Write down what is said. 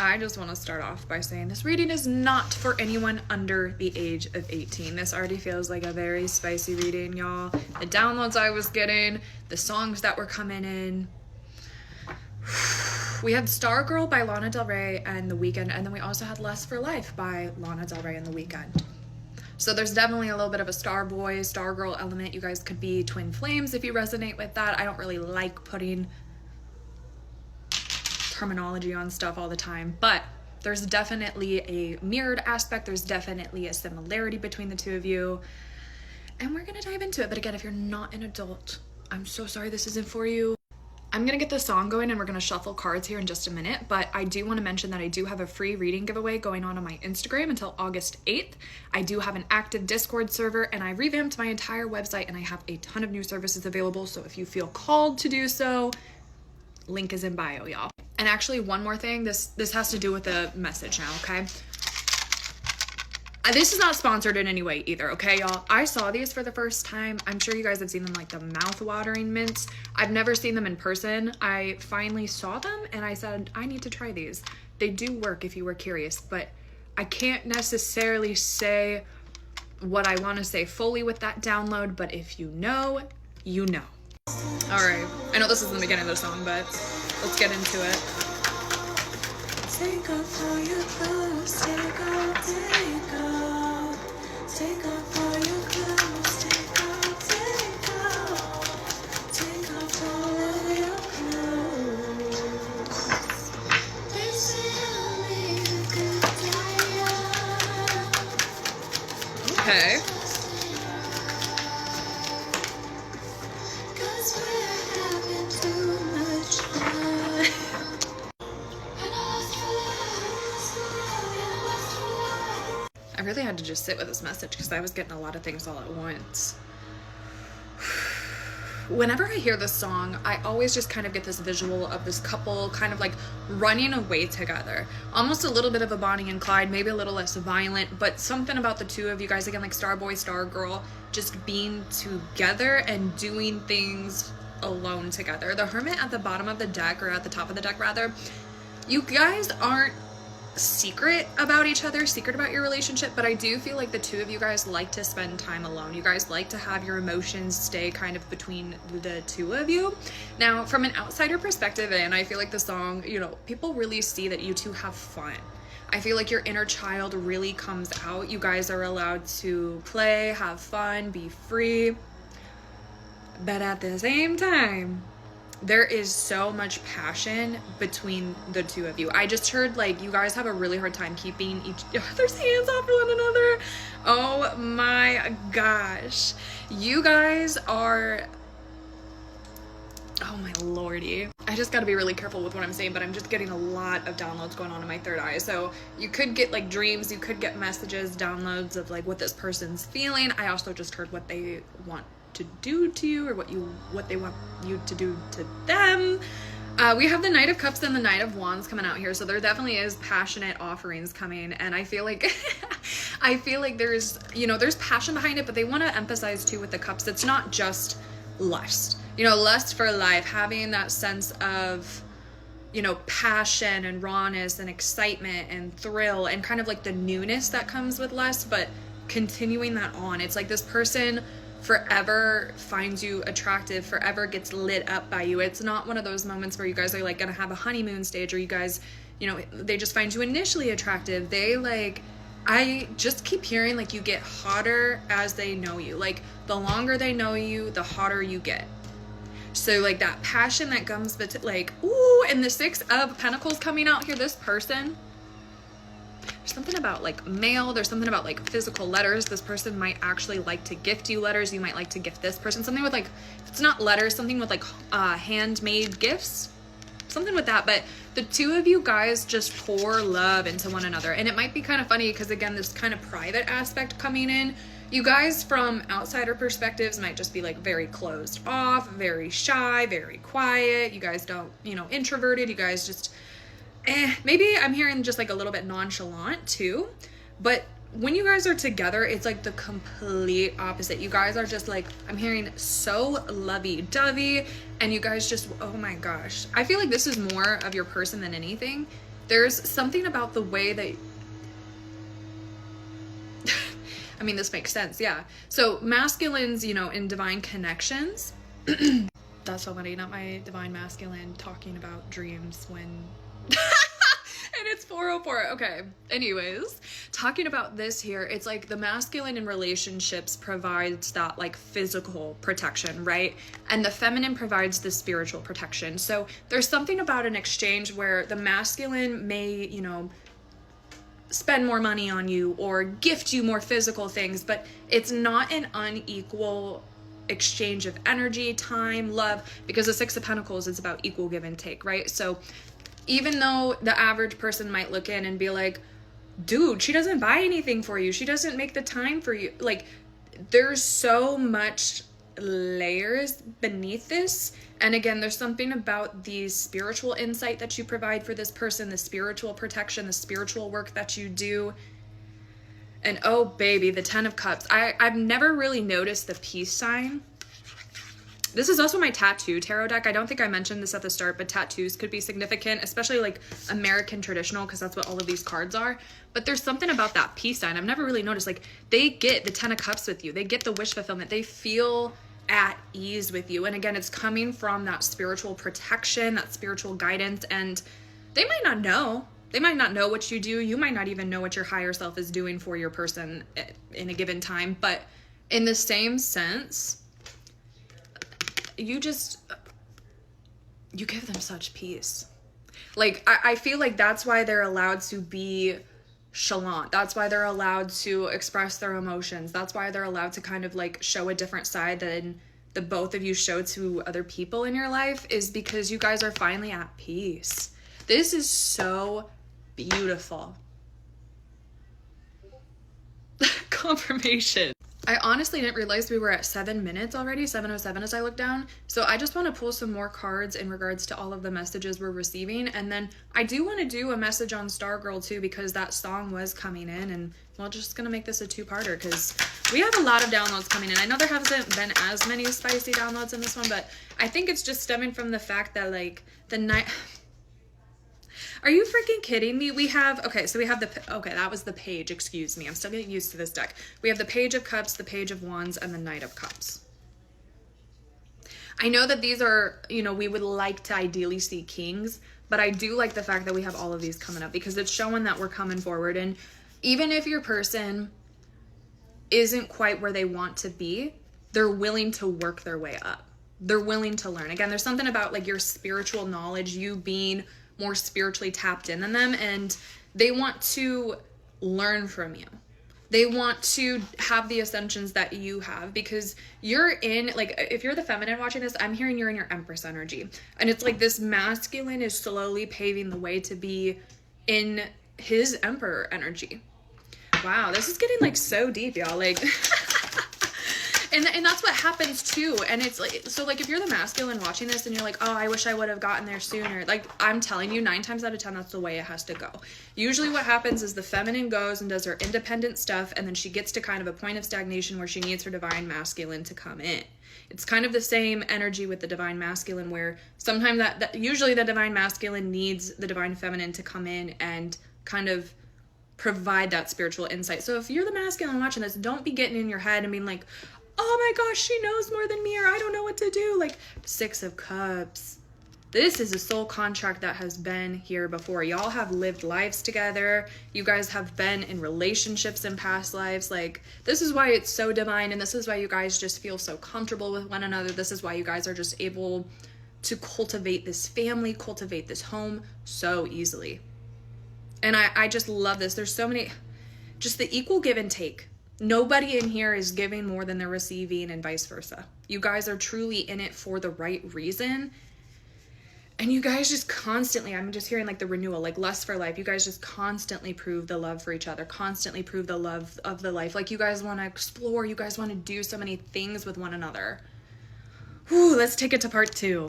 I just want to start off by saying this reading is not for anyone under the age of 18. This already feels like a very spicy reading, y'all. The downloads I was getting, the songs that were coming in. We had Stargirl by Lana Del Rey and The Weeknd, and then we also had Lust for Life by Lana Del Rey and The Weeknd. So there's definitely a little bit of a Starboy, Stargirl element. You guys could be twin flames if you resonate with that. I don't really like putting terminology on stuff all the time, but there's definitely a mirrored aspect. There's definitely a similarity between the two of you, and we're gonna dive into it. But again, if you're not an adult, I'm so sorry this isn't for you. I'm gonna get the song going and we're gonna shuffle cards here in just a minute, but I do want to mention that I do have a free reading giveaway going on my Instagram until August 8th. I do have an active Discord server, and I revamped my entire website, and I have a ton of new services available, so if you feel called to do so, link is in bio, y'all. And actually, one more thing, this has to do with the message now, okay? This is not sponsored in any way either, okay, y'all? I saw these for the first time. I'm sure you guys have seen them, like the mouth-watering mints. I've never seen them in person. I finally saw them, and I said, I need to try these. They do work if you were curious, but I can't necessarily say what I want to say fully with that download, but if you know, you know. All right, I know this is the beginning of the song, but let's get into it. Take off all your clothes, take off, take off. Take off all your clothes, take off, take off. Take off all of your clothes. They say I'll make a good diet. Okay. I really had to just sit with this message because I was getting a lot of things all at once. Whenever I hear this song, I always just kind of get this visual of this couple kind of like running away together. Almost a little bit of a Bonnie and Clyde, maybe a little less violent, but something about the two of you guys, again, like Starboy, Stargirl, just being together and doing things alone together. The Hermit at the bottom of the deck, or at the top of the deck rather, you guys aren't secret about each other, secret about your relationship, but I do feel like the two of you guys like to spend time alone. You guys like to have your emotions stay kind of between the two of you. Now, from an outsider perspective, and I feel like the song, you know, people really see that you two have fun. I feel like your inner child really comes out. You guys are allowed to play, have fun, be free, but at the same time, there is so much passion between the two of you. I just heard like you guys have a really hard time keeping each other's hands off one another. Oh my gosh. You guys are, oh my lordy. I just gotta be really careful with what I'm saying, but I'm just getting a lot of downloads going on in my third eye. So you could get like dreams, you could get messages, downloads of like what this person's feeling. I also just heard what they want to do to you, or what they want you to do to them. We have the Knight of Cups and the Knight of Wands coming out here, so there definitely is passionate offerings coming, and I feel like I feel like there's, you know, there's passion behind it, but they want to emphasize too with the cups, it's not just lust, you know, lust for life, having that sense of, you know, passion and rawness and excitement and thrill and kind of like the newness that comes with lust, but continuing that on. It's like this person forever finds you attractive, forever gets lit up by you. It's not one of those moments where you guys are like gonna have a honeymoon stage, or you guys, you know, they just find you initially attractive. They like, I just keep hearing like you get hotter as they know you. Like the longer they know you, the hotter you get. So like that passion that comes with like, ooh, and the Six of Pentacles coming out here, this person, there's something about like mail, there's something about like physical letters. This person might actually like to gift you letters. You might like to gift this person something with like, if it's not letters, something with like handmade gifts, something with that. But the two of you guys just pour love into one another. And it might be kind of funny because again, this kind of private aspect coming in, you guys from outsider perspectives might just be like very closed off, very shy, very quiet. You guys don't, you know, introverted. You guys just maybe I'm hearing just like a little bit nonchalant too, but when you guys are together, it's like the complete opposite. You guys are just like, I'm hearing so lovey-dovey, and you guys just, oh my gosh. I feel like this is more of your person than anything. there's something about the way that I mean, this makes sense, yeah. So masculines, you know, in divine connections, that's so funny, not my divine masculine talking about dreams when and it's 4:04. Okay, anyways, talking about this here, it's like the masculine in relationships provides that like physical protection, right? And the feminine provides the spiritual protection. So there's something about an exchange where the masculine may, you know, spend more money on you or gift you more physical things, but it's not an unequal exchange of energy, time, love, because the Six of Pentacles is about equal give and take, right? So even though the average person might look in and be like, dude, she doesn't buy anything for you, she doesn't make the time for you, like, there's so much layers beneath this. And again, there's something about the spiritual insight that you provide for this person, the spiritual protection, the spiritual work that you do. And oh baby, the 10 of Cups. I've never really noticed the peace sign. This is also my tattoo tarot deck. I don't think I mentioned this at the start, but tattoos could be significant, especially like American traditional, because that's what all of these cards are. But there's something about that peace sign I've never really noticed. Like, they get the 10 of Cups with you. They get the wish fulfillment. They feel at ease with you. And again, it's coming from that spiritual protection, that spiritual guidance. And they might not know. They might not know what you do. You might not even know what your higher self is doing for your person in a given time. But in the same sense, you give them such peace. Like, I feel like that's why they're allowed to be chalant. That's why they're allowed to express their emotions. That's why they're allowed to kind of like show a different side than the both of you show to other people in your life, is because you guys are finally at peace. This is so beautiful. Confirmation. I honestly didn't realize we were at 7 minutes already, 7:07 as I look down. So I just want to pull some more cards in regards to all of the messages we're receiving. And then I do want to do a message on Stargirl too, because that song was coming in, and we're just going to make this a two-parter because we have a lot of downloads coming in. I know there hasn't been as many spicy downloads in this one, but I think it's just stemming from the fact that like the night... Are you freaking kidding me? We have, okay, so we have okay, that was the page, excuse me. I'm still getting used to this deck. We have the Page of Cups, the Page of Wands, and the Knight of Cups. I know that these are, you know, we would like to ideally see kings, but I do like the fact that we have all of these coming up because it's showing that we're coming forward. And even if your person isn't quite where they want to be, they're willing to work their way up. They're willing to learn. Again, there's something about like your spiritual knowledge, you being more spiritually tapped in than them, and they want to learn from you. They want to have the ascensions that you have, because you're in, like, if you're the feminine watching this, I'm hearing you're in your Empress energy, and it's like this masculine is slowly paving the way to be in his Emperor energy. Wow, this is getting like so deep, y'all. Like And that's what happens too. And it's like, so like if you're the masculine watching this and you're like, oh, I wish I would have gotten there sooner. Like, I'm telling you, 9 times out of 10, that's the way it has to go. Usually what happens is the feminine goes and does her independent stuff, and then she gets to kind of a point of stagnation where she needs her divine masculine to come in. It's kind of the same energy with the divine masculine, where sometimes that usually the divine masculine needs the divine feminine to come in and kind of provide that spiritual insight. So if you're the masculine watching this, don't be getting in your head and being like, oh my gosh, she knows more than me, or I don't know what to do. Like, 6 of Cups. This is a soul contract that has been here before. Y'all have lived lives together. You guys have been in relationships in past lives. Like, this is why it's so divine, and this is why you guys just feel so comfortable with one another. This is why you guys are just able to cultivate this family, cultivate this home so easily. And I just love this. There's so many, just the equal give and take. Nobody in here is giving more than they're receiving, and vice versa. You guys are truly in it for the right reason. And you guys just constantly, I'm just hearing like the renewal, like lust for life. You guys just constantly prove the love for each other, constantly prove the love of the life. Like, you guys want to explore, you guys want to do so many things with one another. Whew, let's take it to part 2.